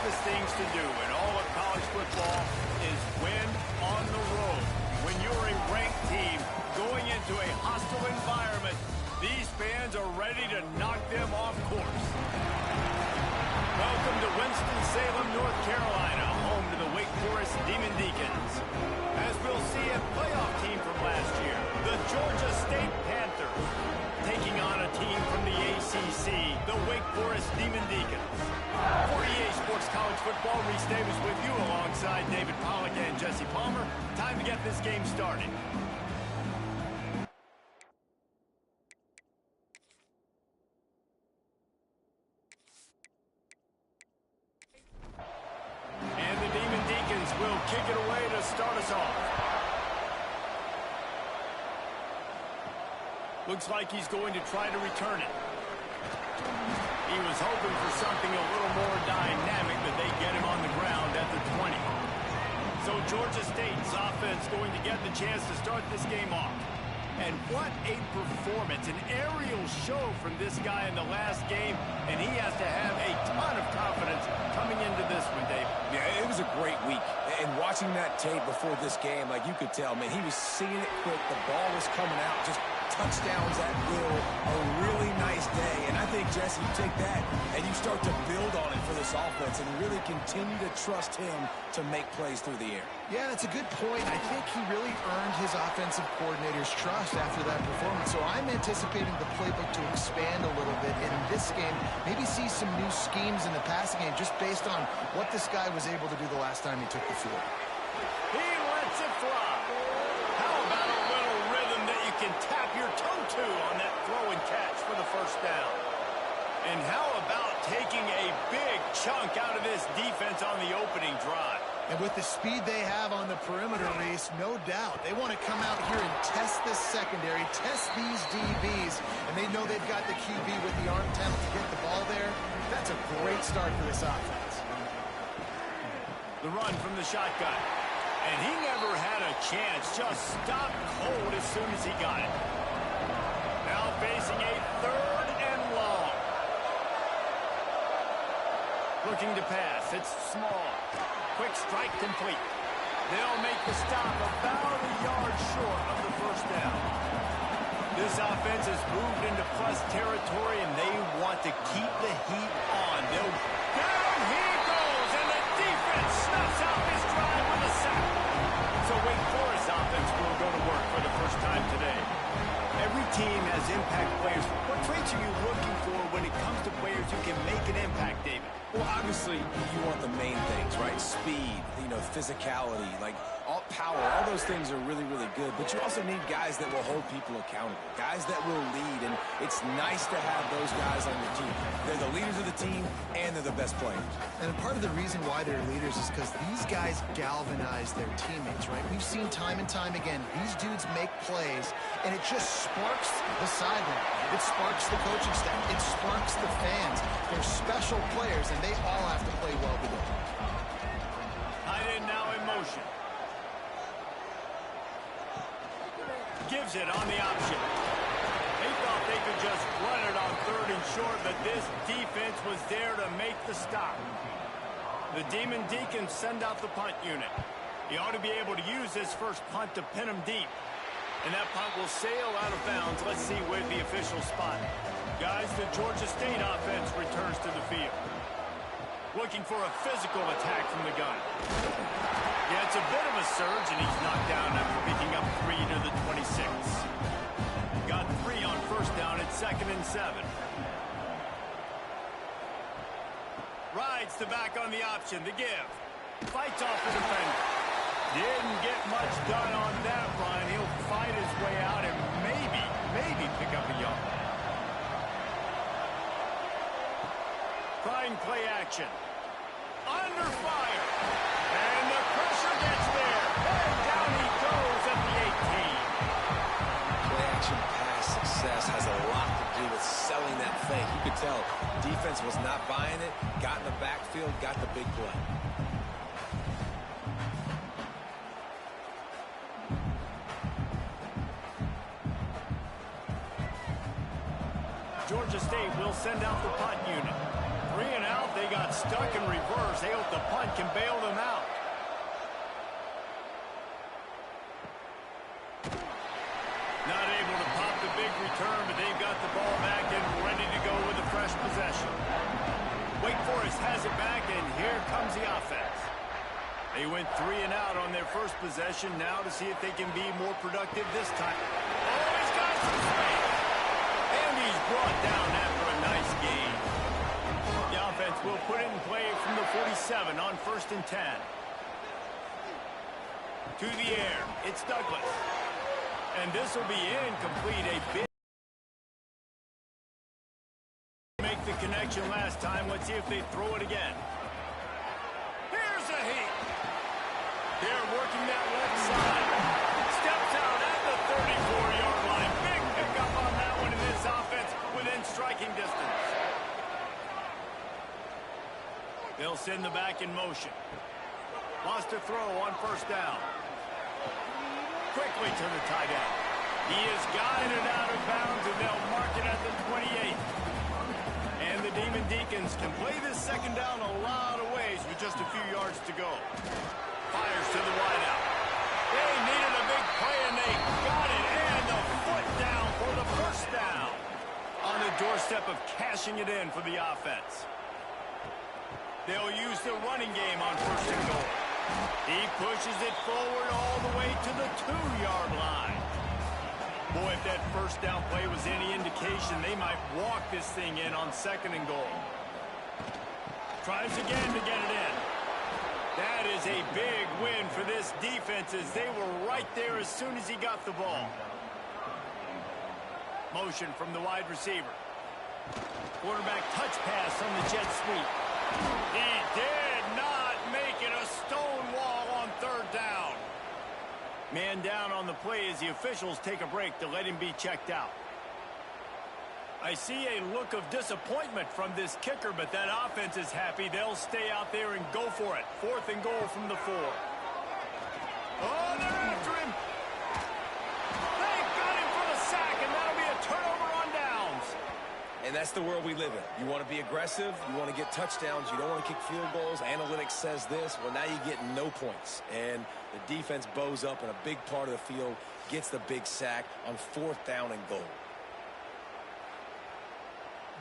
toughest things to do in all of college football is win on the road. When you're a ranked team going into a hostile environment, these fans are ready to knock them off course. Welcome to Winston-Salem, North Carolina, home to the Wake Forest Demon Deacons. As we'll see, a playoff team from last year, the Georgia State Panthers, taking on a team from the ACC, the Wake Forest Demon Deacons. For EA Sports College Football, Reese Davis with you alongside David Pollack and Jesse Palmer. Time to get this game started. And the Demon Deacons will kick it away to start us off. Looks like he's going to try to return it. He was hoping for something a little more dynamic, but they get him on the ground at the 20. So Georgia State's offense going to get the chance to start this game off. And what a performance, an aerial show from this guy in the last game, and he has to have a ton of confidence coming into this one, Dave. Yeah, it was a great week. And watching that tape before this game, like you could tell, man, he was seeing it quick. The ball was coming out, just touchdowns at will. A really nice day. And I think, Jesse, you take that and you start to build on it for this offense and really continue to trust him to make plays through the air. Yeah, that's a good point. I think he really earned his offensive coordinator's trust after that performance. So I'm anticipating the playbook to expand a little bit in this game. Maybe see some new schemes in the passing game just based on what this guy was able to do the last time he took the field. He lets it fly. How about a little rhythm that you can tap your toe to on that throw and catch for the first down? And how about taking a big chunk out of this defense on the opening drive? And with the speed they have on the perimeter, Reese, no doubt, they want to come out here and test this secondary, test these DBs, and they know they've got the QB with the arm talent to get the ball there. That's a great start for this offense. The run from the shotgun. And he never had a chance, just stopped cold as soon as he got it. Now facing a third and long. Looking to pass, it's small. Quick strike complete. They'll make the stop about a yard short of the first down. This offense has moved into plus territory, and they want to keep the heat on. Down he goes, and the defense snuffs out this drive with a sack. So Wake Forest offense will go to work for the first time today. Every team has impact players. What traits are you looking for when it comes to players who can make an impact, David? Well, obviously, you want the main things, right? Speed, physicality, like power. All those things are really, really good. But you also need guys that will hold people accountable, guys that will lead. And it's nice to have those guys on your team. They're the leaders of the team, and they're the best players. And part of the reason why they're leaders is because these guys galvanize their teammates, right? We've seen time and time again, these dudes make plays, and it just sparks the sideline. It sparks the coaching staff. It sparks the fans. They're special players, and they all have to play well together. Tight end now in motion. Gives it on the option. They thought they could just run it on third and short, but this defense was there to make the stop. The Demon Deacons send out the punt unit. He ought to be able to use this first punt to pin him deep. And that punt will sail out of bounds. Let's see where the official spot. Guys, the Georgia State offense returns to the field. Looking for a physical attack from the gun. Yeah, it's a bit of a surge, and he's knocked down after picking up 3 to the 26. Got 3 on first down at 2nd and 7. Rides the back on the option, the give. Fights off the defender. Didn't get much done on that run. He'll fight his way out and maybe pick up a yard. Trying play action. Under fire. And the pressure gets there. And down he goes at the 18. Play action pass success has a lot to do with selling that fake. You could tell defense was not buying it, got in the backfield, got the big play. Georgia State will send out the punt unit. 3 and out, they got stuck in reverse. They hope the punt can bail them out. Not able to pop the big return, but they've got the ball back and ready to go with a fresh possession. Wake Forest has it back, and here comes the offense. They went 3 and out on their first possession. Now to see if they can be more productive this time. Oh, he's got some space. And he's brought down after a nice gain. The offense will put it in play from the 47 on 1st and 10. To the air, it's Douglas. And this will be incomplete. A big make the connection last time. Let's see if they throw it again. Here's a heat. They're working that left side. Steps out at the 34-yard line. Big pickup on that one in this offense within striking distance. They'll send the back in motion. Lost a throw on 1st down. Quickly to the tight end. He is guided out of bounds, and they'll mark it at the 28. And the Demon Deacons can play this 2nd down a lot of ways with just a few yards to go. Fires to the wideout. They needed a big play, and they got it. And the foot down for the 1st down. On the doorstep of cashing it in for the offense. They'll use the running game on 1st and goal. He pushes it forward all the way to the 2-yard line. Boy, if that 1st down play was any indication, they might walk this thing in on 2nd and goal. Tries again to get it in. That is a big win for this defense, as they were right there as soon as he got the ball. Motion from the wide receiver. Quarterback touch pass on the jet sweep. He did not make it a stone wall on 3rd down. Man down on the play as the officials take a break to let him be checked out. I see a look of disappointment from this kicker, but that offense is happy. They'll stay out there and go for it. 4th and goal from the 4. Oh, they're after him. They've got him for the sack, and that'll be a turnover on downs. And that's the world we live in. You want to be aggressive. You want to get touchdowns. You don't want to kick field goals. Analytics says this. Well, now you get no points. And the defense bows up, and a big part of the field gets the big sack on 4th down and goal.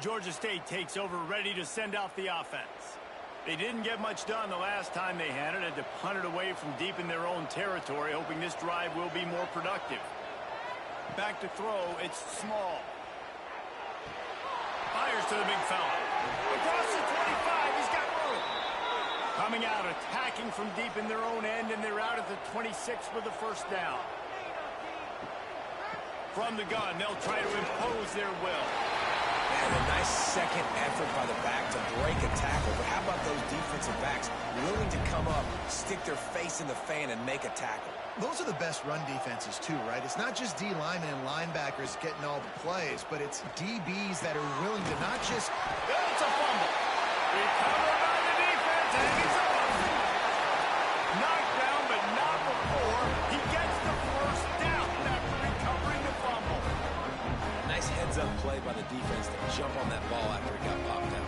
Georgia State takes over, ready to send out the offense. They didn't get much done the last time they had it. Had to punt it away from deep in their own territory, hoping this drive will be more productive. Back to throw, it's Small. Fires to the big fella. Across the 25, he's got room. Coming out, attacking from deep in their own end, and they're out at the 26 with the 1st down. From the gun, they'll try to impose their will. And a nice second effort by the back to break a tackle. But how about those defensive backs willing to come up, stick their face in the fan, and make a tackle? Those are the best run defenses, too, right? It's not just D linemen and linebackers getting all the plays, but it's DBs that are willing to not just... It's a fumble. Recovered by the defense, and he's off. Knocked down, but not before. He gets the 1st down after recovering the fumble. Nice heads-up play by the defense to jump on that ball after it got popped out.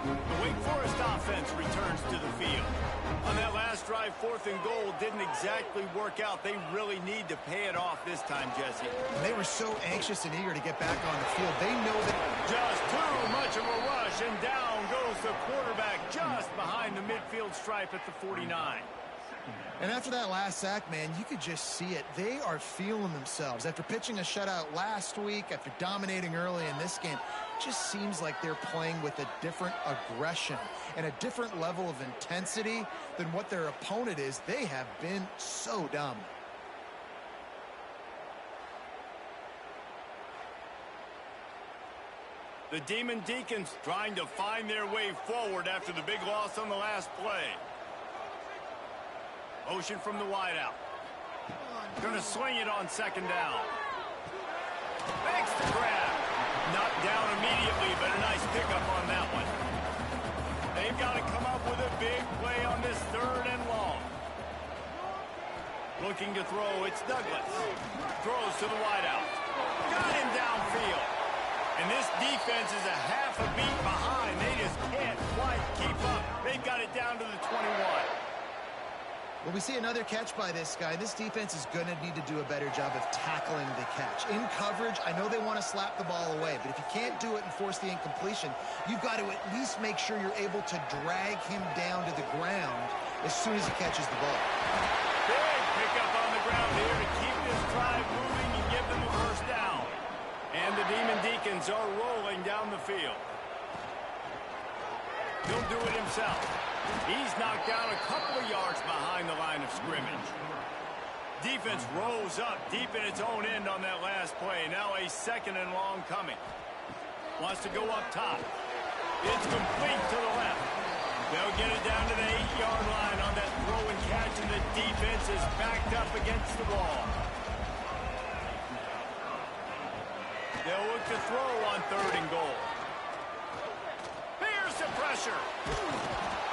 The Wake Forest offense returns to the field. On that last drive, 4th and goal didn't exactly work out. They really need to pay it off this time, Jesse. They were so anxious and eager to get back on the field. They know that... Just too much of a rush, and down goes the quarterback just behind the midfield stripe at the 49. And after that last sack, man, you could just see it. They are feeling themselves. After pitching a shutout last week, after dominating early in this game, it just seems like they're playing with a different aggression and a different level of intensity than what their opponent is. They have been so dominant. The Demon Deacons trying to find their way forward after the big loss on the last play. Motion from the wideout. Gonna swing it on 2nd down. Makes the grab. Knocked down immediately, but a nice pickup on that one. They've got to come up with a big play on this 3rd and long. Looking to throw, it's Douglas. Throws to the wideout. Got him downfield. And this defense is a half a beat behind. They just can't quite keep up. They've got it down to the 21. Well, we see another catch by this guy. This defense is going to need to do a better job of tackling the catch. In coverage, I know they want to slap the ball away, but if you can't do it and force the incompletion, you've got to at least make sure you're able to drag him down to the ground as soon as he catches the ball. Big pickup on the ground here to keep this drive moving and give them a first down. And the Demon Deacons are rolling down the field. He'll do it himself. He's knocked down a couple of yards behind the line of scrimmage. Defense rolls up deep in its own end on that last play. Now a second and long coming. Wants to go up top. It's complete to the left. They'll get it down to the 8-yard line on that throw and catch, and the defense is backed up against the wall. They'll look to throw on 3rd and goal. Here's the pressure.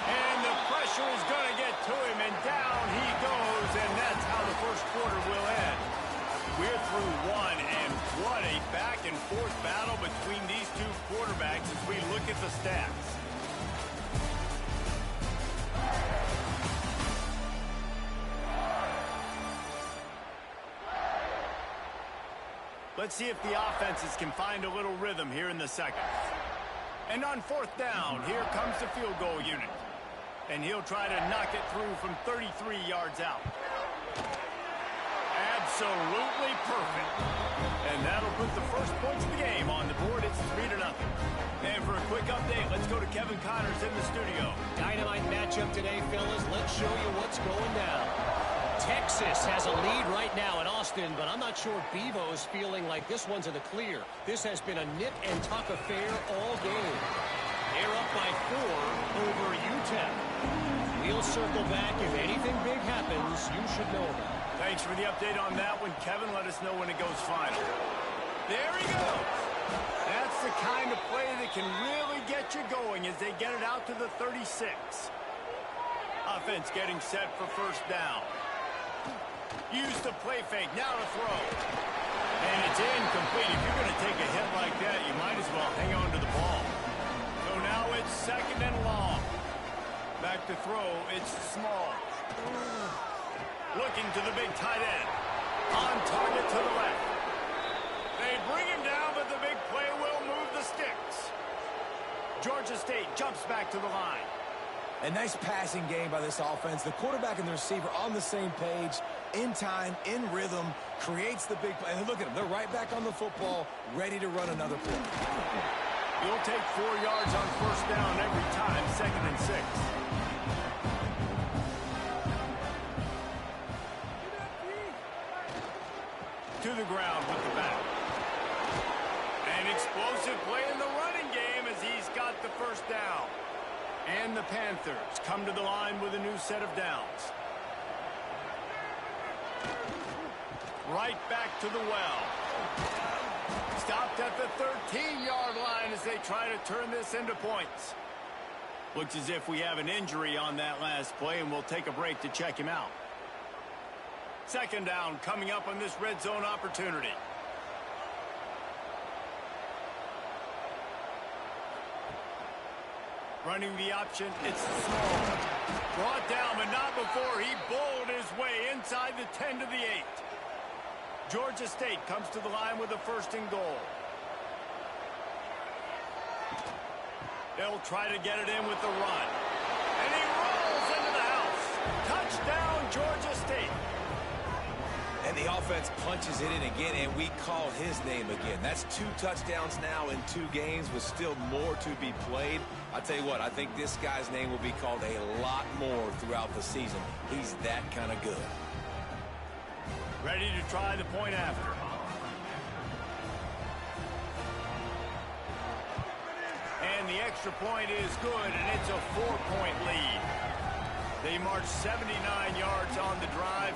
And the pressure is going to get to him, and down he goes, and that's how the first quarter will end. We're through one, and what a back-and-forth battle between these two quarterbacks as we look at the stats. Let's see if the offenses can find a little rhythm here in the second. And on 4th down, here comes the field goal unit. And he'll try to knock it through from 33 yards out. Absolutely perfect. And that'll put the first points of the game on the board. It's 3-0. And for a quick update, let's go to Kevin Connors in the studio. Dynamite matchup today, fellas. Let's show you what's going down. Texas has a lead right now in Austin, but I'm not sure Bevo's feeling like this one's in the clear. This has been a nip-and-tuck affair all game. They're up by 4 over UTEP. We'll circle back. If anything big happens, you should know about it. Thanks for the update on that one, Kevin. Let us know when it goes final. There he goes. That's the kind of play that can really get you going as they get it out to the 36. Offense getting set for first down. Use the play fake. Now to throw. And it's incomplete. If you're going to take a hit like that, you might as well hang on to the ball. So now it's 2nd and long. Back to throw. It's Small. Looking to the big tight end. On target to the left. They bring him down, but the big play will move the sticks. Georgia State jumps back to the line. A nice passing game by this offense. The quarterback and the receiver on the same page, in time, in rhythm, creates the big play. And look at them. They're right back on the football, ready to run another play. You'll take 4 yards on first down every time, 2nd and 6. To the ground with the back. An explosive play in the running game as he's got the first down. And the Panthers come to the line with a new set of downs. Right back to the well. Stopped at the 13-yard line as they try to turn this into points. Looks as if we have an injury on that last play, and we'll take a break to check him out. 2nd down coming up on this red zone opportunity. Running the option, it's Small. Brought down, but not before he bowled his way inside the 10 to the 8. Georgia State comes to the line with a 1st and goal. They'll try to get it in with the run. And he rolls into the house. Touchdown, Georgia State. And the offense punches it in again, and we call his name again. That's 2 touchdowns now in 2 games with still more to be played. I'll tell you what, I think this guy's name will be called a lot more throughout the season. He's that kind of good. Ready to try the point after. And the extra point is good, and it's a 4-point lead. They marched 79 yards on the drive,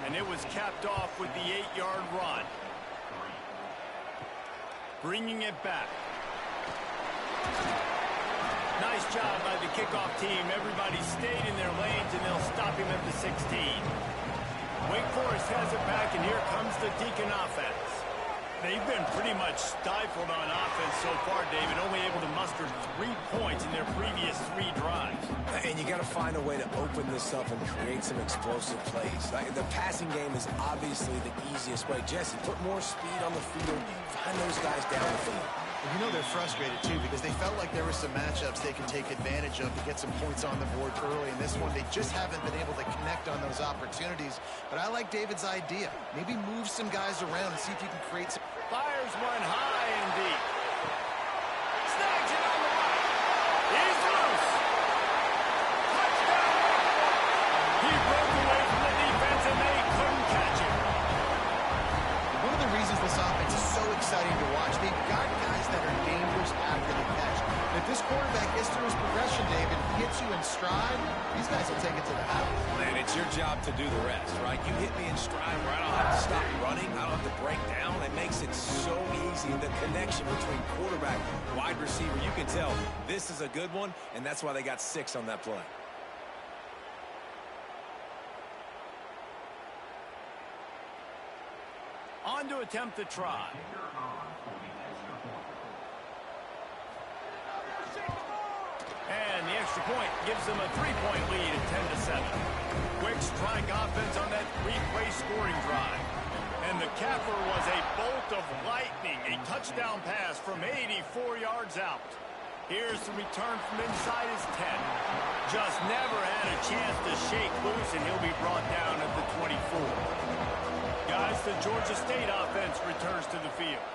and it was capped off with the 8-yard run. Bringing it back. Nice job by the kickoff team. Everybody stayed in their lanes, and they'll stop him at the 16. Wake Forest Deacon offense. They've been pretty much stifled on offense so far, David, only able to muster 3 points in their previous 3 drives. And you got to find a way to open this up and create some explosive plays. The passing game is obviously the easiest way. Jesse, put more speed on the field. Find those guys down the field. You know they're frustrated, too, because they felt like there were some matchups they could take advantage of to get some points on the board early. In this one, they just haven't been able to connect on those opportunities. But I like David's idea. Maybe move some guys around and see if you can create some... Fires one high and deep. Snags it on the right. He's loose. Touchdown. He broke away from the defense, and they couldn't catch him. One of the reasons this offense is so exciting to watch, they've got guys that are dangerous after the catch. If this quarterback gets through his progression, David, hits you in stride, these guys will take it to the house. And it's your job to do the rest, right? You hit me in stride where I don't have to stop running. I don't have to break down. It makes it so easy. The connection between quarterback, wide receiver, you can tell this is a good one, and that's why they got 6 on that play. On to attempt the try. And the extra point gives them a 3-point lead at 10-7. Quick strike offense on that 3-play scoring drive. And the capper was a bolt of lightning, a touchdown pass from 84 yards out. Here's the return from inside his 10. Just never had a chance to shake loose, and he'll be brought down at the 24. Guys, the Georgia State offense returns to the field.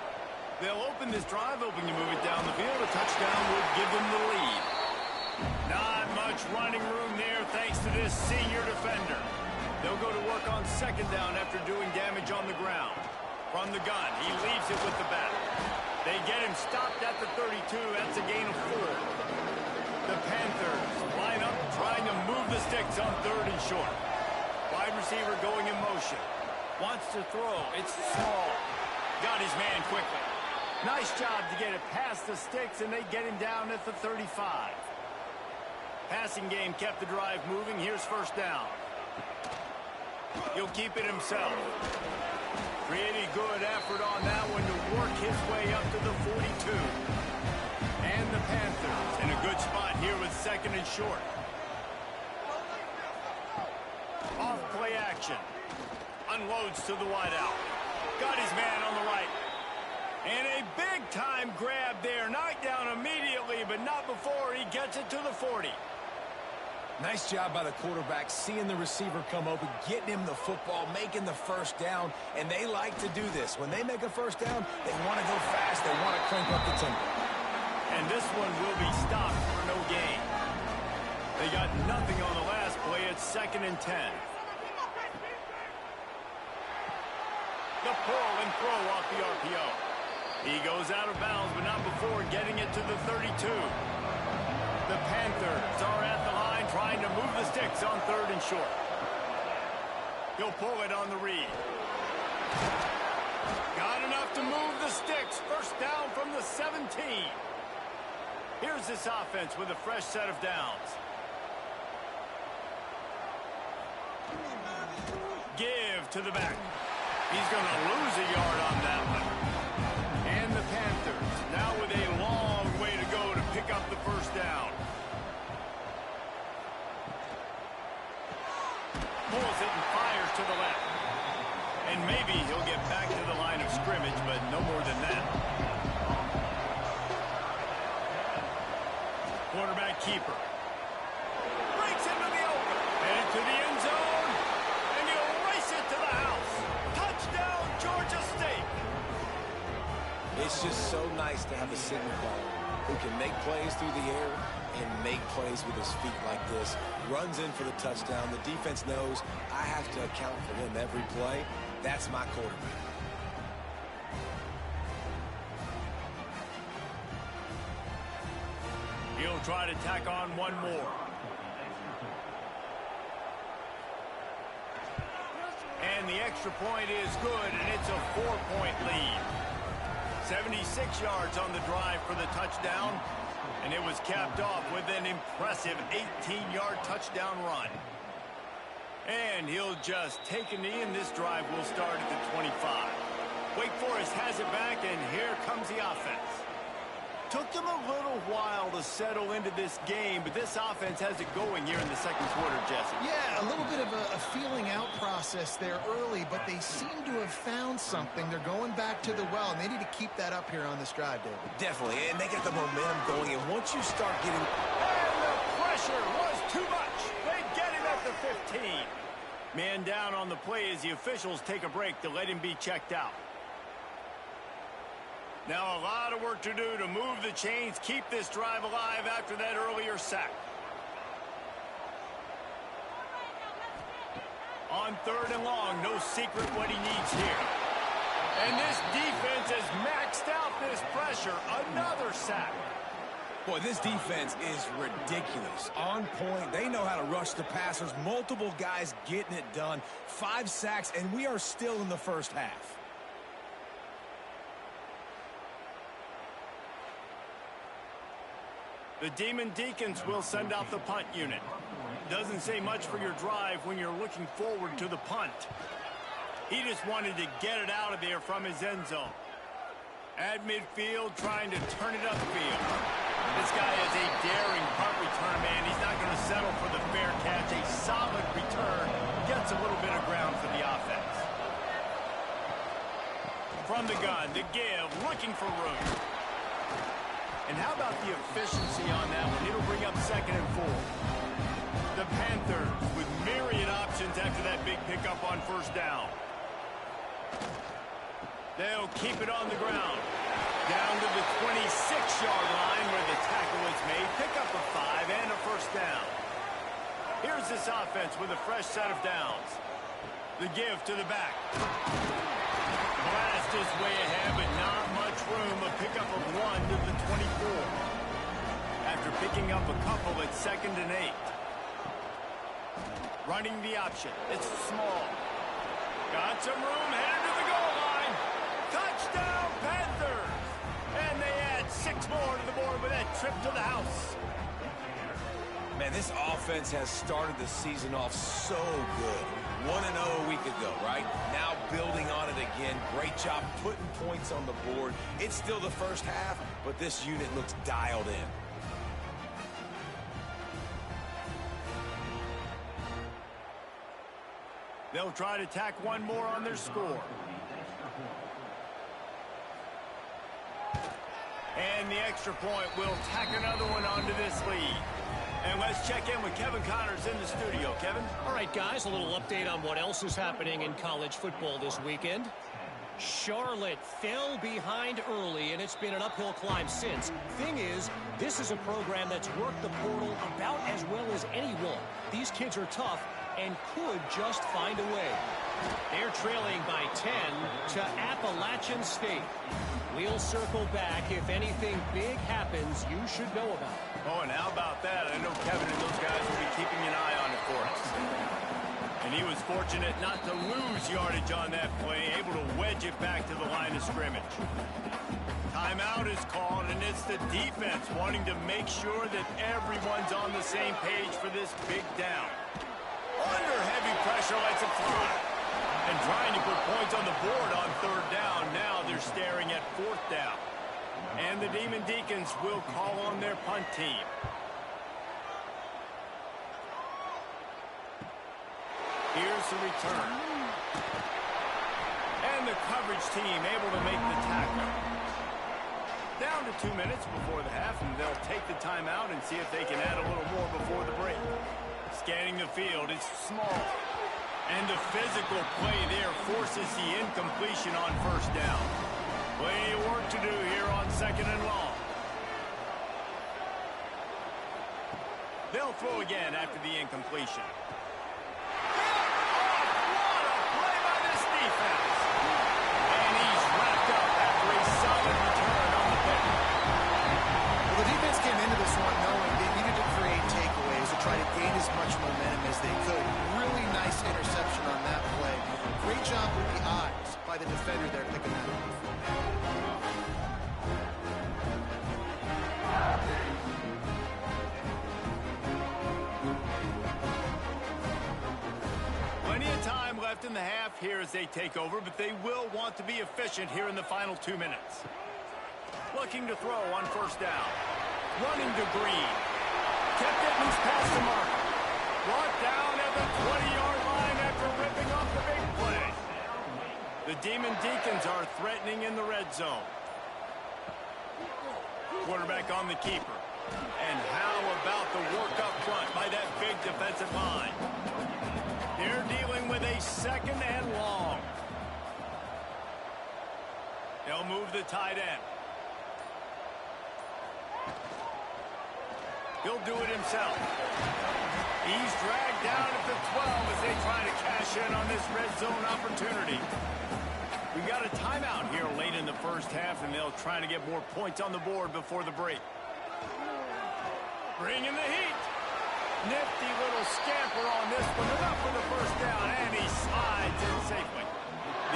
They'll open this drive, hoping to move it down the field. A touchdown would give them the lead. Not much running room there thanks to this senior defender. They'll go to work on second down after doing damage on the ground. From the gun, he leaves it with the back. They get him stopped at the 32. That's a gain of 4. The Panthers line up trying to move the sticks on 3rd and short. Wide receiver going in motion. Wants to throw. It's small. Got his man quickly. Nice job to get it past the sticks, and they get him down at the 35. Passing game kept the drive moving. Here's first down. He'll keep it himself. Pretty good effort on that one to work his way up to the 42. And the Panthers in a good spot here with 2nd and short. Off play action. Unloads to the wideout. Got his man on the right. And a big-time grab there. Knocked down immediately, but not before he gets it to the 40. Nice job by the quarterback, seeing the receiver come open, getting him the football, making the first down, and they like to do this. When they make a first down, they want to go fast. They want to crank up the tempo. And this one will be stopped for no gain. They got nothing on the last play. It's 2nd and 10. The pull and throw off the RPO. He goes out of bounds, but not before getting it to the 32. The Panthers are at the line trying to move the sticks on 3rd and short. He'll pull it on the read. Got enough to move the sticks. First down from the 17. Here's this offense with a fresh set of downs. Give to the back. He's going to lose a yard on that one. And the Panthers now with a long way to go to pick up the first down. Pulls it and fires to the left. And maybe he'll get back to the line of scrimmage, but no more than that. Quarterback keeper. Breaks into the open. Headed to the end zone. And he'll race it to the house. Touchdown, Georgia State. It's just so nice to have a signal caller who can make plays through the air and make plays with his feet like this. Runs in for the touchdown. The defense knows I have to account for him every play. That's my quarterback. He'll try to tack on one more. And the extra point is good, and it's a 4-point lead. 76 yards on the drive for the touchdown, and it was capped off with an impressive 18-yard touchdown run. And he'll just take a knee, and this drive will start at the 25. Wake Forest has it back, and here comes the offense. Took them a little while to settle into this game, but this offense has it going here in the second quarter, Jesse. Yeah, a little bit of a feeling out process there early, but they seem to have found something. They're going back to the well, and they need to keep that up here on this drive, David. Definitely, and they got the momentum going, and once you start getting... And the pressure was too much. They get him at the 15. Man down on the play as the officials take a break to let him be checked out. Now a lot of work to do to move the chains, keep this drive alive after that earlier sack. On 3rd and long, no secret what he needs here. And this defense has maxed out this pressure. Another sack. Boy, this defense is ridiculous. On point, they know how to rush the passers. Multiple guys getting it done. 5 sacks, and we are still in the first half. The Demon Deacons will send out the punt unit. Doesn't say much for your drive when you're looking forward to the punt. He just wanted to get it out of there from his end zone. At midfield, trying to turn it upfield. This guy is a daring punt return man. He's not going to settle for the fair catch. A solid return. Gets a little bit of ground for the offense. From the gun, the give, looking for room. And how about the efficiency on that one? It'll bring up 2nd and 4. The Panthers with myriad options after that big pickup on 1st down. They'll keep it on the ground. Down to the 26-yard line where the tackle is made. Pick up a 5 and a 1st down. Here's this offense with a fresh set of downs. The give to the back. Blast is way ahead, but not much room. A pickup of 1 to the 24. After picking up a couple at 2nd and 8. Running the option. It's small. Got some room, headed to the goal line. Touchdown, Panthers! And they add 6 more to the board with that trip to the house. Man, this offense has started the season off so good. 1-0 a week ago, right? Now building on it again. Great job putting points on the board. It's still the first half, but this unit looks dialed in. They'll try to tack one more on their score. And the extra point will tack another one onto this lead. And let's check in with Kevin Connors in the studio. Kevin? All right, guys, a little update on what else is happening in college football this weekend. Charlotte fell behind early, and it's been an uphill climb since. Thing is, this is a program that's worked the portal about as well as anyone. These kids are tough and could just find a way. They're trailing by 10 to Appalachian State. We'll circle back if anything big happens you should know about. Oh, and how about that? I know Kevin and those guys will be keeping an eye on it for us. And he was fortunate not to lose yardage on that play, able to wedge it back to the line of scrimmage. Timeout is called, and it's the defense wanting to make sure that everyone's on the same page for this big down. Under heavy pressure, lets it fly. And trying to put points on the board on 3rd down. Now they're staring at 4th down. And the Demon Deacons will call on their punt team. Here's the return. And the coverage team able to make the tackle. Down to 2 minutes before the half, and they'll take the timeout and see if they can add a little more before the break. Scanning the field, it's small. And the physical play there forces the incompletion on 1st down. Plenty of work to do here on 2nd and long. They'll throw again after the incompletion. What a play by this defense. And he's wrapped up after a solid return on the pick. Well, the defense came into this one knowing they needed to create takeaways to try to gain as much momentum as they could. Really nice interception on that play. Great job with the eyes by the defender there picking that off. time left in the half here as they take over, but they will want to be efficient here in the final 2 minutes. Looking to throw on first down. Running to Green. Kept it loose past the mark. Brought down at the 20-yard line after ripping off the big play. The Demon Deacons are threatening in the red zone. Quarterback on the keeper. And how about the work up front by that big defensive line? They're dealing with a second and long. They'll move the tight end. He'll do it himself. He's dragged down at the 12 as they try to cash in on this red zone opportunity. We've got a timeout here late in the first half, and they'll try to get more points on the board before the break. Bringing the heat. Nifty little scamper on this one. Enough for the first down, and he slides in safely.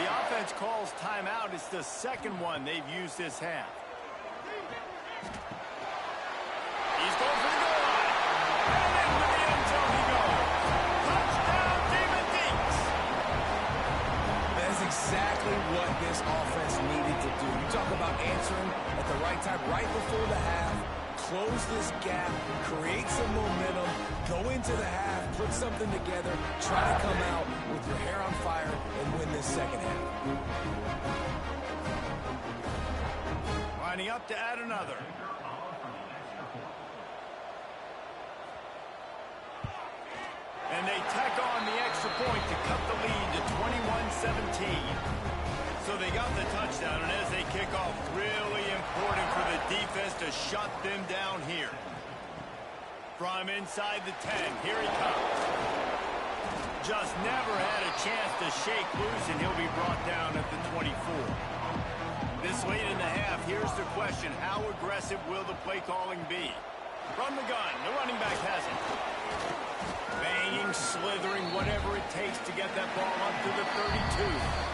The offense calls timeout. It's the second one they've used this half. He's going for the goal line. And into the end zone he goes. Touchdown, Demon Deacs. That's exactly what this offense needed to do. You talk about answering at the right time, right before the half. Close this gap, create some momentum, go into the half, put something together, try to come out with your hair on fire and win this second half. Lining up to add another. And they tack on the extra point to cut the lead to 21-17. So they got the touchdown, and as they kick off, really important for the defense to shut them down here. From inside the 10, here he comes. Just never had a chance to shake loose, and he'll be brought down at the 24. This late in the half, here's the question. How aggressive will the play calling be? From the gun, the running back has it. Banging, slithering, whatever it takes to get that ball up to the 32.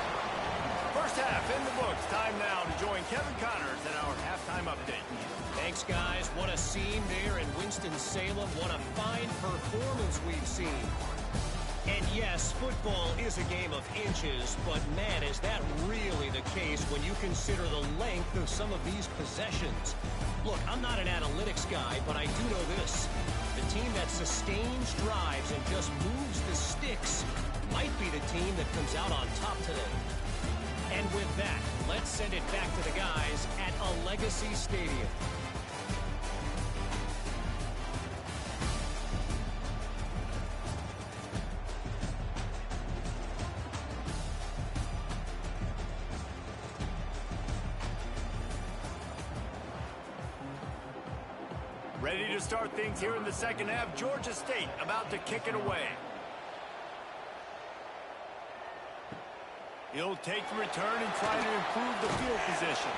First half in the books. Time now to join Kevin Connors in our halftime update. Thanks, guys. What a scene there in Winston-Salem. What a fine performance we've seen. And yes, football is a game of inches, but man, is that really the case when you consider the length of some of these possessions. Look, I'm not an analytics guy, but I do know this. The team that sustains drives and just moves the sticks might be the team that comes out on top today. And with that, let's send it back to the guys at a Legacy Stadium. Ready to start things here in the second half. Georgia State about to kick it away. He'll take the return and try to improve the field position.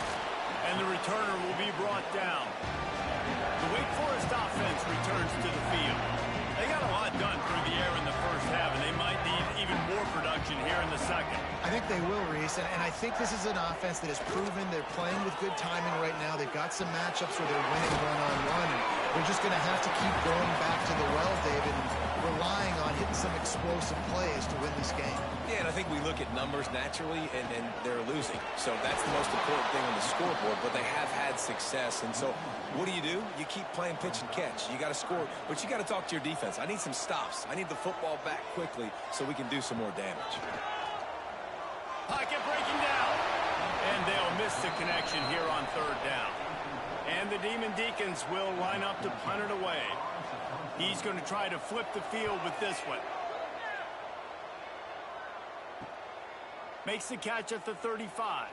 And the returner will be brought down. The Wake Forest offense returns to the field. They got a lot done through the air in the first half, and they might need even more production here in the second. I think they will, Reese, and I think this is an offense that has proven they're playing with good timing right now. They've got some matchups where they're winning one-on-one, and they're just going to have to keep going back to the well, David, and relying on hitting some explosive plays to win this game. Yeah, and I think we look at numbers naturally, and they're losing. So that's the most important thing on the scoreboard, but they have had success. And so what do? You keep playing pitch and catch. You got to score, but you got to talk to your defense. I need some stops. I need the football back quickly so we can do some more damage. Pocket breaking down. And they'll miss the connection here on third down. And the Demon Deacons will line up to punt it away. He's going to try to flip the field with this one. Makes the catch at the 35.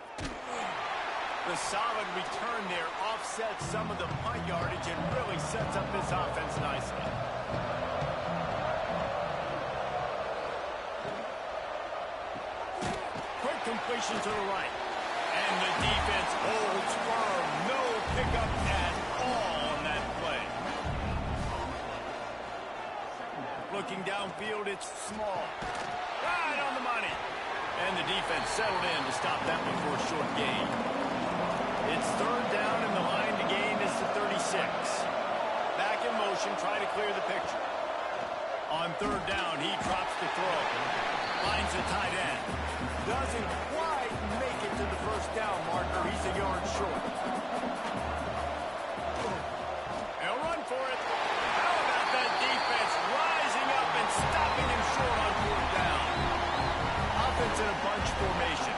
The solid return there offsets some of the punt yardage and really sets up this offense nicely. Quick completion to the right. And the defense holds firm. No pickup at all on that play. Looking downfield, it's small. Right on the money. And the defense settled in to stop that one for a short gain. It's third down, and the line to gain is the 36. Back in motion, try to clear the picture. On third down, he drops the throw. Williams, the tight end. Doesn't quite make it to the first down marker. He's a yard short. They'll run for it. How about that defense rising up and stopping him short on fourth down? Offense in a bunch formation.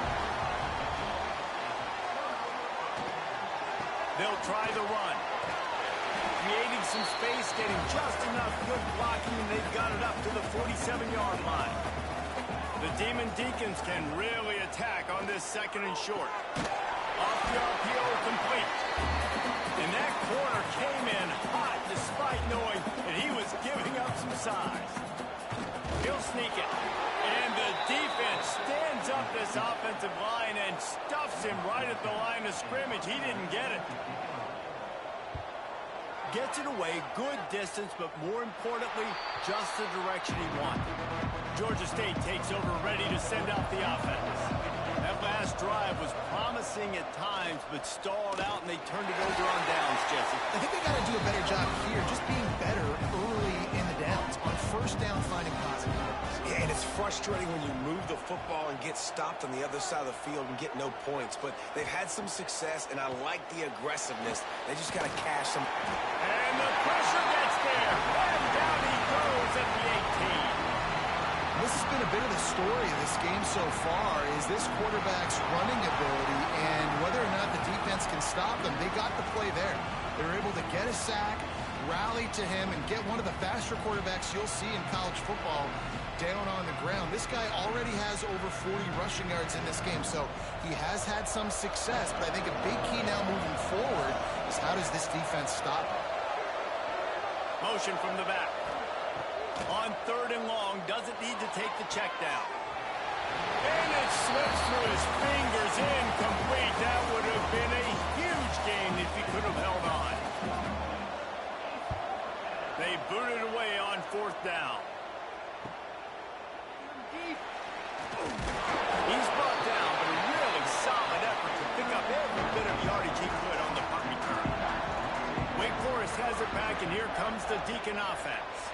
They'll try the run. Creating some space, getting just enough good blocking, and they've got it up to the 47-yard line. The Demon Deacons can really attack on this second and short. Off the RPO, complete. And that corner came in hot despite knowing that he was giving up some size. He'll sneak it. And the defense stands up this offensive line and stuffs him right at the line of scrimmage. He didn't get it. Gets it away, good distance, but more importantly, just the direction he wanted. Georgia State takes over, ready to send out the offense. That last drive was promising at times, but stalled out, and they turned it over on downs, Jesse. I think they got to do a better job here, just being better early in the downs. On first down, finding positive numbers. Yeah, and it's frustrating when you move the football and get stopped on the other side of the field and get no points. But they've had some success, and I like the aggressiveness. They just got to cash some. And the pressure gets there. And down he goes at the 18. This has been a bit of the story of this game so far, is this quarterback's running ability, and whether or not the defense can stop them. They got the play there. They were able to get a sack, rally to him, and get one of the faster quarterbacks you'll see in college football down on the ground. This guy already has over 40 rushing yards in this game, so he has had some success, but I think a big key now moving forward is how does this defense stop him? Motion from the back. On third and long, doesn't need to take the check down. And it slips through his fingers, incomplete. That would have been a huge gain if he could have held on. They booted away on fourth down. He's brought down, but a really solid effort to pick up every bit of yardage he could on the punt return. Wake Forest has it back, and here comes the Deacon offense.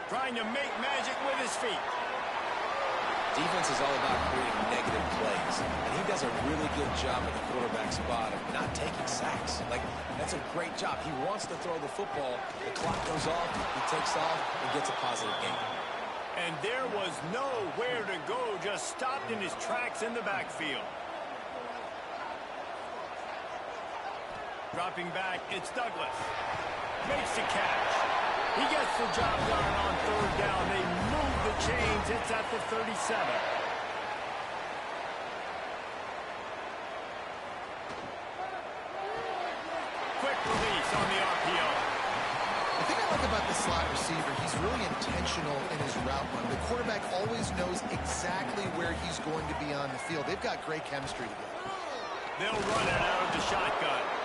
Trying to make magic with his feet. Defense is all about creating negative plays, and he does a really good job at the quarterback spot of not taking sacks. Like, that's a great job. He wants to throw the football. The clock goes off, he takes off, and gets a positive gain. And there was nowhere to go, just stopped in his tracks in the backfield. Dropping back, it's Douglas. Makes the catch. He gets the job done on third down. They move the chains. It's at the 37. Quick release on the RPO. The thing I like about the slot receiver, he's really intentional in his route run. The quarterback always knows exactly where he's going to be on the field. They've got great chemistry together. They'll run it out of the shotgun.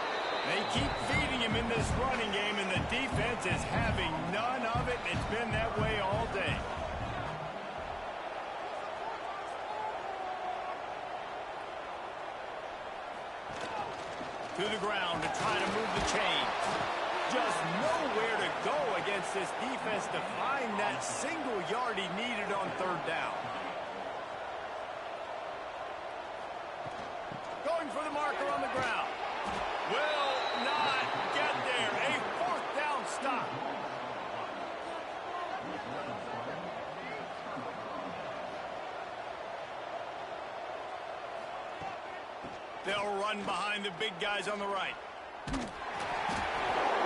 They keep feeding him in this running game, and the defense is having none of it. It's been that way all day. To the ground to try to move the chains. Just nowhere to go against this defense to find that single yard he needed on third down. Going for the marker on the ground. Will not get there. A fourth down stop. They'll run behind the big guys on the right.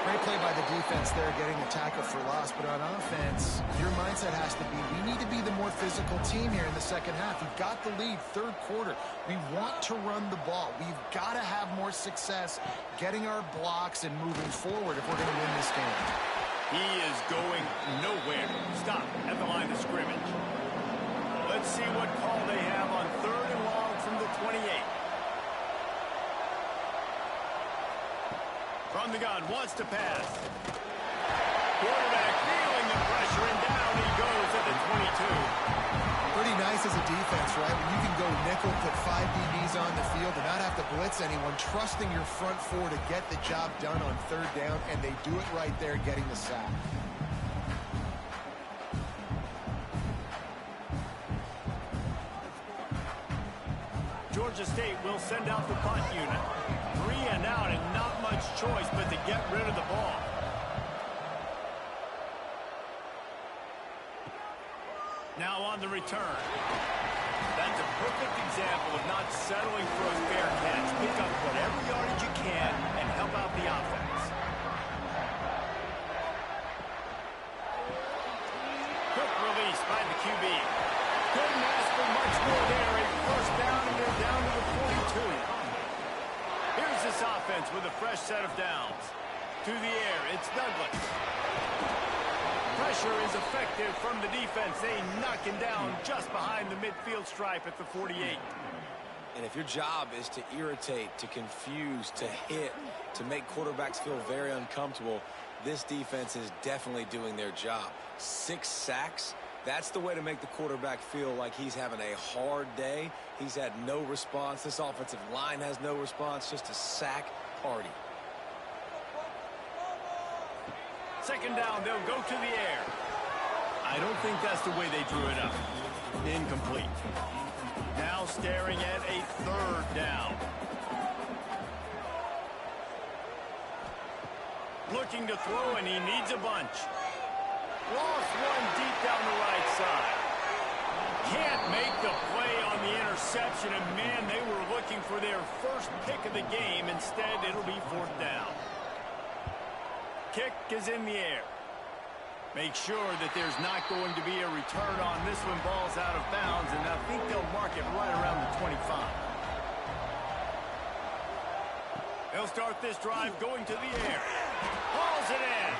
Great play by the defense there, getting the tackle for loss. But on offense, your mindset has to be, we need to be the more physical team here in the second half. We've got the lead, third quarter. We want to run the ball. We've got to have more success getting our blocks and moving forward if we're going to win this game. He is going nowhere. Stop at the line of scrimmage. Let's see what call they have on third and long from the 28. From the gun, wants to pass. Quarterback feeling the pressure, and down he goes at the 22. Pretty nice as a defense, right? When you can go nickel, put 5 DBs on the field and not have to blitz anyone, trusting your front four to get the job done on third down, and they do it right there, getting the sack. Georgia State will send out the punt unit. 3 and out, and not much choice but to get rid of the ball. Now on the return. That's a perfect example of not settling for a fair catch. Pick up whatever yardage you can and help out the offense. Quick release by the QB. Couldn't ask for much more there. A first down, and they're down to the 42. Here's this offense with a fresh set of downs. To the air, it's Douglas. Pressure is effective from the defense. They knock him down just behind the midfield stripe at the 48. And if your job is to irritate, to confuse, to hit, to make quarterbacks feel very uncomfortable, this defense is definitely doing their job. 6 sacks, that's the way to make the quarterback feel like he's having a hard day. He's had no response. This offensive line has no response, just a sack party. Second down, they'll go to the air. I don't think that's the way they drew it up. Incomplete. Now staring at a third down. Looking to throw, and he needs a bunch. Lost one deep down the right side. Can't make the play on the interception, and man, they were looking for their first pick of the game. Instead, it'll be 4th down. Kick is in the air. Make sure that there's not going to be a return on this one. Ball's out of bounds, and I think they'll mark it right around the 25. They'll start this drive going to the air. Hauls it in.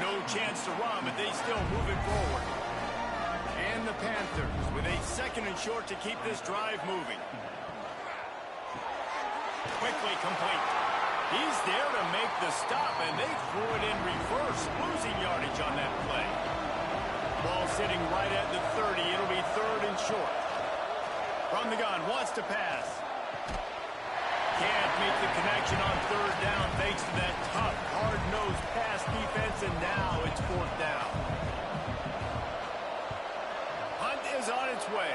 No chance to run, but they still move it forward. And the Panthers with a 2nd and short to keep this drive moving. Quickly complete. He's there to make the stop, and they threw it in reverse, losing yardage on that play. Ball sitting right at the 30. It'll be 3rd and short. From the gun, wants to pass. Can't make the connection on 3rd down thanks to that tough, hard-nosed pass defense, and now it's 4th down. Hunt is on its way.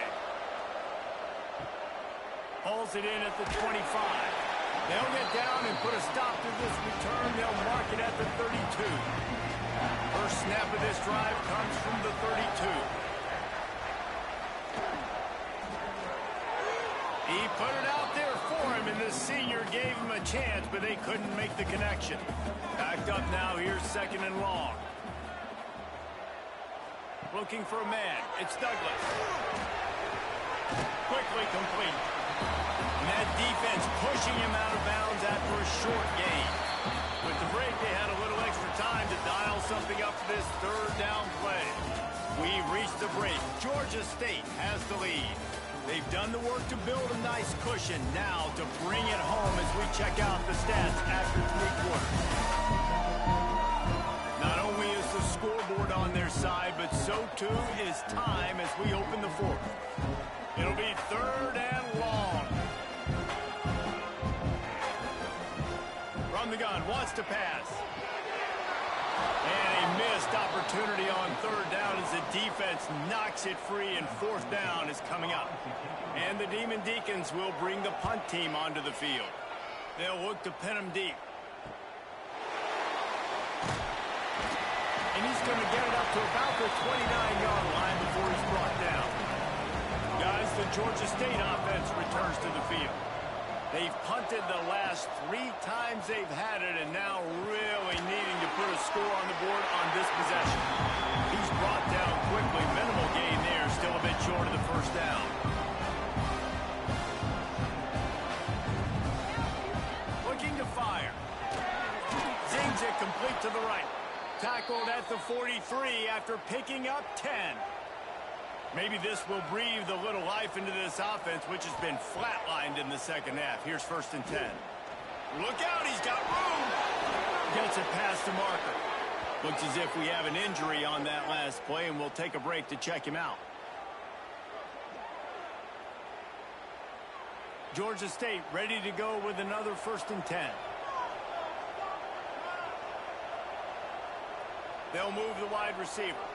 Hauls it in at the 25. They'll get down and put a stop to this return. They'll mark it at the 32. First snap of this drive comes from the 32. He put it out there for him, and the senior gave him a chance, but they couldn't make the connection. Backed up now. Here's 2nd and long. Looking for a man. It's Douglas. Quickly complete. And that defense pushing him out of bounds after a short gain. With the break, they had a little extra time to dial something up for this 3rd down play. We've reached the break. Georgia State has the lead. They've done the work to build a nice cushion. Now to bring it home as we check out the stats after 3 quarters. Not only is the scoreboard on their side, but so too is time as we open the 4th. It'll be 3rd and long. From the gun, wants to pass. And a missed opportunity on 3rd down as the defense knocks it free, and 4th down is coming up. And the Demon Deacons will bring the punt team onto the field. They'll look to pin him deep. And he's going to get it up to about the 29-yard line before he's brought down. Guys, the Georgia State offense returns to the field. They've punted the last 3 times they've had it, and now really needing to put a score on the board on this possession. He's brought down quickly. Minimal gain there, still a bit short of the 1st down. Looking to fire. Zings it complete to the right. Tackled at the 43 after picking up 10. Maybe this will breathe a little life into this offense, which has been flatlined in the 2nd half. Here's 1st and 10. Look out, he's got room. Gets it past the marker. Looks as if we have an injury on that last play, and we'll take a break to check him out. Georgia State ready to go with another 1st and 10. They'll move the wide receiver.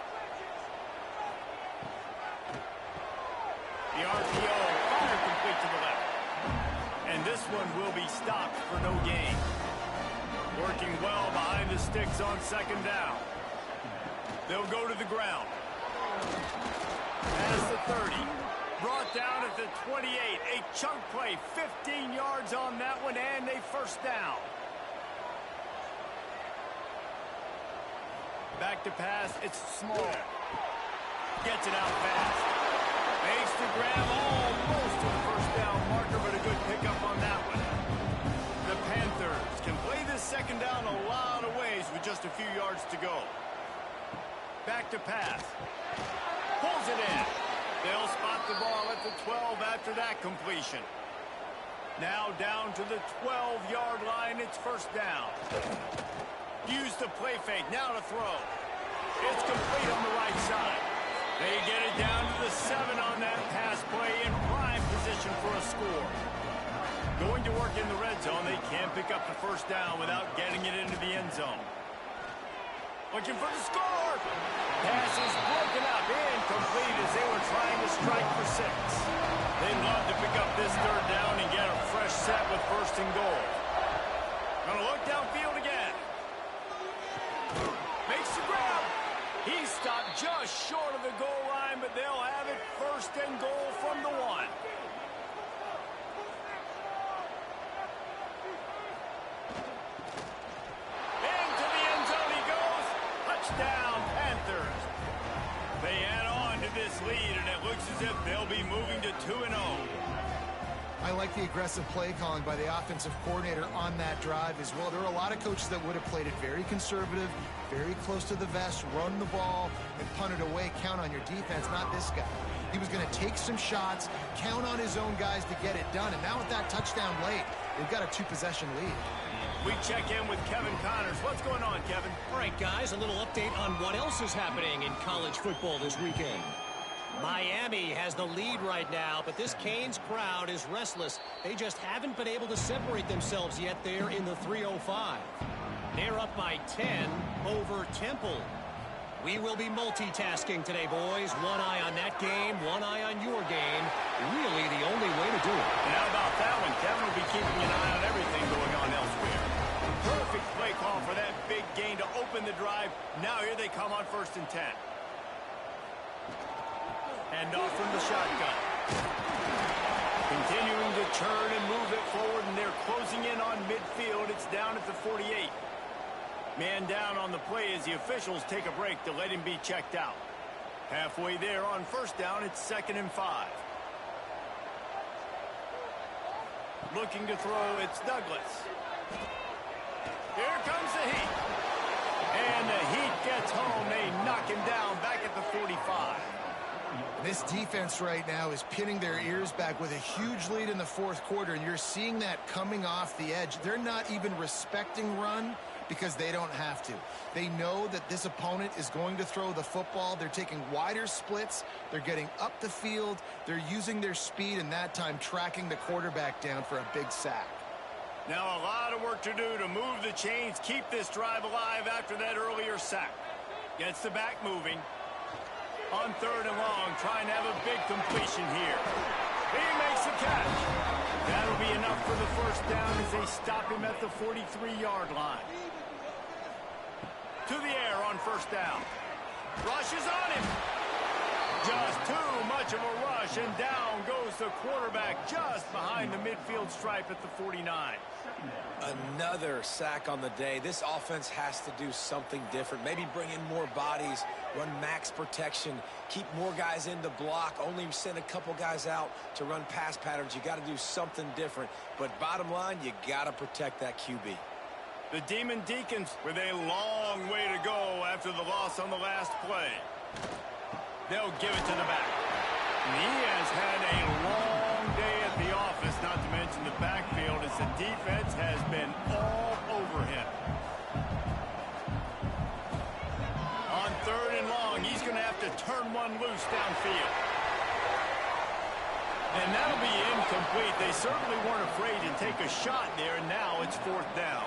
The RPO, fire complete to the left. this one will be stopped for no gain. Working well behind the sticks on second down. They'll go to the ground. Past the 30. Brought down at the 28. A chunk play. 15 yards on that one and a first down. Back to pass. It's Small. Gets it out fast. Makes the grab almost to the first down marker, but a good pickup on that one. The Panthers can play this second down a lot of ways with just a few yards to go. Back to pass. Pulls it in. They'll spot the ball at the 12 after that completion. Now down to the 12-yard line. It's first down. Use the play fake. Now to throw. It's complete on the right side. They get it down to the 7 on that pass play in prime position for a score. Going to work in the red zone. They can't pick up the first down without getting it into the end zone. Looking for the score. Pass is broken up. Incomplete as they were trying to strike for 6. They'd love to pick up this third down and get a fresh set with first and goal. Gonna look downfield again. Makes the grab. He stopped just short of the goal line, but they'll have it first and goal from the 1. Into the end zone he goes. Touchdown, Panthers. They add on to this lead, and it looks as if they'll be moving to 2-0. I like the aggressive play calling by the offensive coordinator on that drive as well. There are a lot of coaches that would have played it very conservative, very close to the vest, run the ball, and punt it away. Count on your defense, not this guy. He was going to take some shots, count on his own guys to get it done. And now with that touchdown late, they've got a 2-possession lead. We check in with Kevin Connors. What's going on, Kevin? All right, guys, a little update on what else is happening in college football this weekend. Miami has the lead right now, but this Canes crowd is restless. They just haven't been able to separate themselves yet there in the 305. They're up by 10 over Temple. We will be multitasking today, boys. One eye on that game, one eye on your game. Really the only way to do it. And how about that one? Kevin will be keeping an eye on everything going on elsewhere. Perfect play call for that big gain to open the drive. Now here they come on 1st and 10. And off from the shotgun. Continuing to turn and move it forward, and they're closing in on midfield. It's down at the 48. Man down on the play as the officials take a break to let him be checked out. Halfway there on first down, it's 2nd and 5. Looking to throw, it's Douglas. Here comes the Heat. And the Heat gets home. They knock him down back at the 45. This defense right now is pinning their ears back with a huge lead in the 4th quarter, and you're seeing that coming off the edge. They're not even respecting run because they don't have to. They know that this opponent is going to throw the football. They're taking wider splits. They're getting up the field. They're using their speed, and that time tracking the quarterback down for a big sack. Now a lot of work to do to move the chains, keep this drive alive after that earlier sack. Gets the back moving. On 3rd and long, trying to have a big completion here. He makes the catch. That'll be enough for the first down as they stop him at the 43-yard line. To the air on first down. Rush is on him. Just too much of a rush, and down goes the quarterback just behind the midfield stripe at the 49. Another sack on the day. This offense has to do something different. Maybe bring in more bodies, run max protection, keep more guys in the block, only send a couple guys out to run pass patterns. You got to do something different. But bottom line, you got to protect that QB. The Demon Deacons with a long way to go after the loss on the last play. They'll give it to the back. And he has had a long day at the office, not to mention the backfield, as the defense has been all over him. On 3rd and long, he's going to have to turn one loose downfield. And that'll be incomplete. They certainly weren't afraid to take a shot there, and now it's 4th down.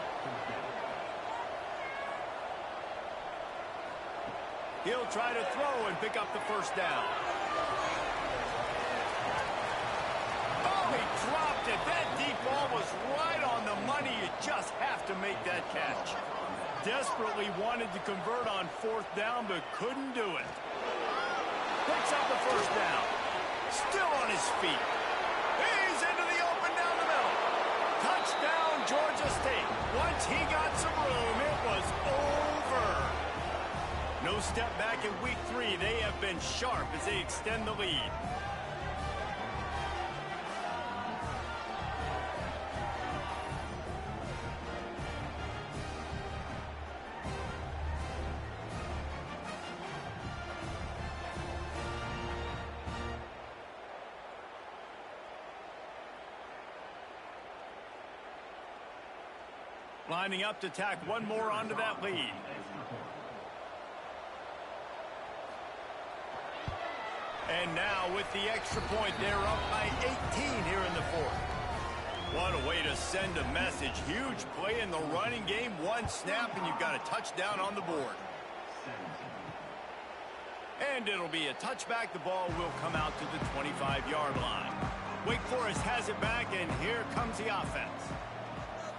He'll try to throw and pick up the first down. Oh, he dropped it. That deep ball was right on the money. You just have to make that catch. Desperately wanted to convert on 4th down, but couldn't do it. Picks up the 1st down. Still on his feet. He's into the open down the middle. Touchdown, Georgia State. Once he got some room, it was over. No step back in week 3. They have been sharp as they extend the lead. Lining up to tack one more onto that lead. And now with the extra point, they're up by 18 here in the 4th. What a way to send a message. Huge play in the running game. One snap and you've got a touchdown on the board. And it'll be a touchback. The ball will come out to the 25-yard line. Wake Forest has it back, and here comes the offense.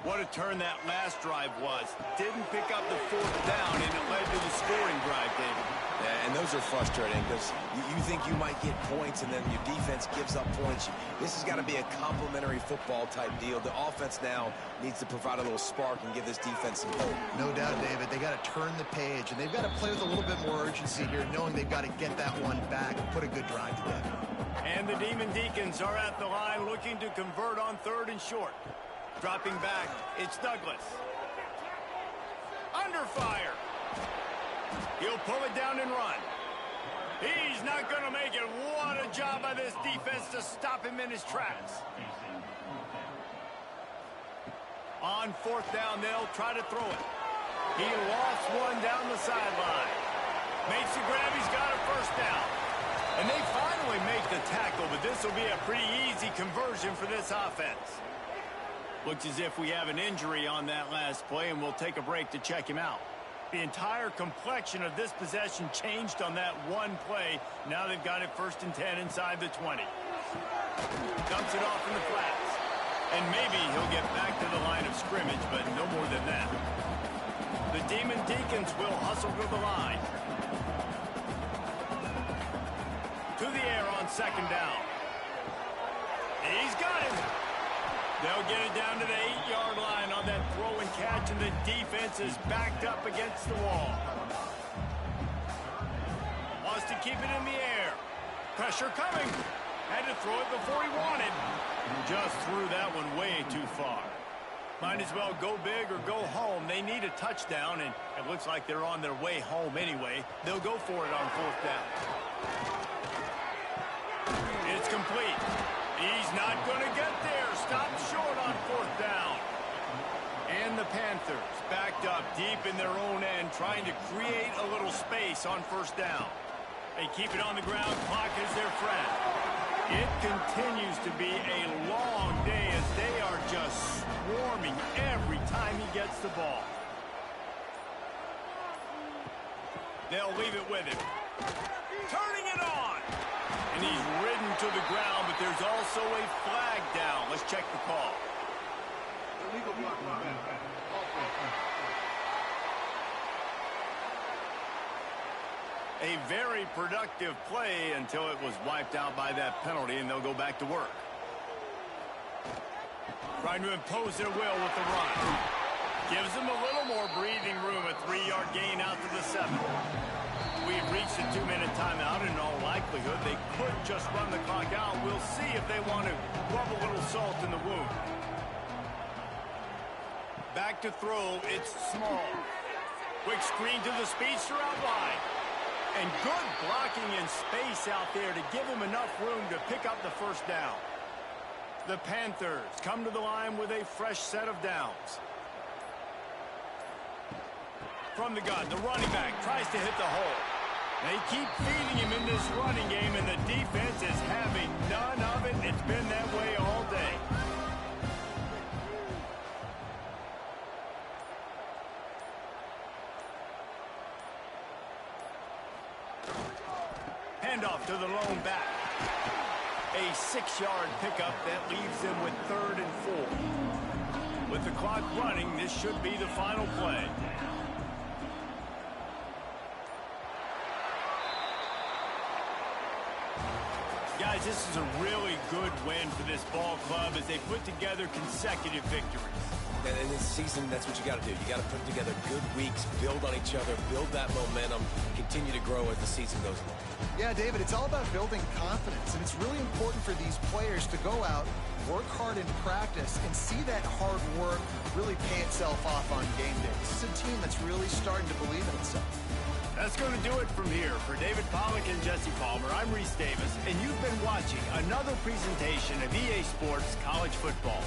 What a turn that last drive was. Didn't pick up the 4th down, and it led to the scoring drive, David. Yeah, and those are frustrating because you think you might get points, and then your defense gives up points. This has got to be a complimentary football type deal. The offense now needs to provide a little spark and give this defense some hope. No doubt, David. They got to turn the page, and they've got to play with a little bit more urgency here, knowing they've got to get that one back and put a good drive together. And the Demon Deacons are at the line looking to convert on 3rd and short. Dropping back, it's Douglas. Under fire. He'll pull it down and run. He's not going to make it. What a job by this defense to stop him in his tracks. On 4th down, they'll try to throw it. He lost one down the sideline. Makes the grab. He's got a 1st down. And they finally make the tackle, but this will be a pretty easy conversion for this offense. Looks as if we have an injury on that last play, and we'll take a break to check him out. The entire complexion of this possession changed on that one play. Now they've got it 1st and 10 inside the 20. Dumps it off in the flats. And maybe he'll get back to the line of scrimmage, but no more than that. The Demon Deacons will hustle to the line. To the air on 2nd down. He's got him. They'll get it down to the 8-yard line on that throw and catch, and the defense is backed up against the wall. Wants to keep it in the air. Pressure coming. Had to throw it before he wanted. Just threw that one way too far. Might as well go big or go home. They need a touchdown, and it looks like they're on their way home anyway. They'll go for it on 4th down. It's complete. He's not going to get there. Stopped short on 4th down. And the Panthers backed up deep in their own end, trying to create a little space on 1st down. They keep it on the ground. Clock is their friend. It continues to be a long day as they are just swarming every time he gets the ball. They'll leave it with him. Turning it on. And he's ridden to the ground, but there's also a flag down. Let's check the call. Illegal block. A very productive play until it was wiped out by that penalty, and they'll go back to work. Trying to impose their will with the run. Gives them a little more breathing room, a 3-yard gain out to the 7. We've reached a 2-minute timeout, and in all likelihood, they could just run the clock out. We'll see if they want to rub a little salt in the wound. Back to throw, it's Small. Quick screen to the speedster out wide. And good blocking in space out there to give him enough room to pick up the 1st down. The Panthers come to the line with a fresh set of downs. From the gun, the running back tries to hit the hole. They keep feeding him in this running game, and the defense is having none of it. It's been that way all day. Handoff to the lone back. A 6-yard pickup that leaves them with 3rd and 4. With the clock running, this should be the final play. Guys, this is a really good win for this ball club as they put together consecutive victories. And in this season, that's what you got to do. You got to put together good weeks, build on each other, build that momentum, continue to grow as the season goes along. Yeah, David, it's all about building confidence, and it's really important for these players to go out, work hard in practice, and see that hard work really pay itself off on game day. This is a team that's really starting to believe in itself. That's going to do it from here. For David Pollack and Jesse Palmer, I'm Reese Davis, and you've been watching another presentation of EA Sports College Football.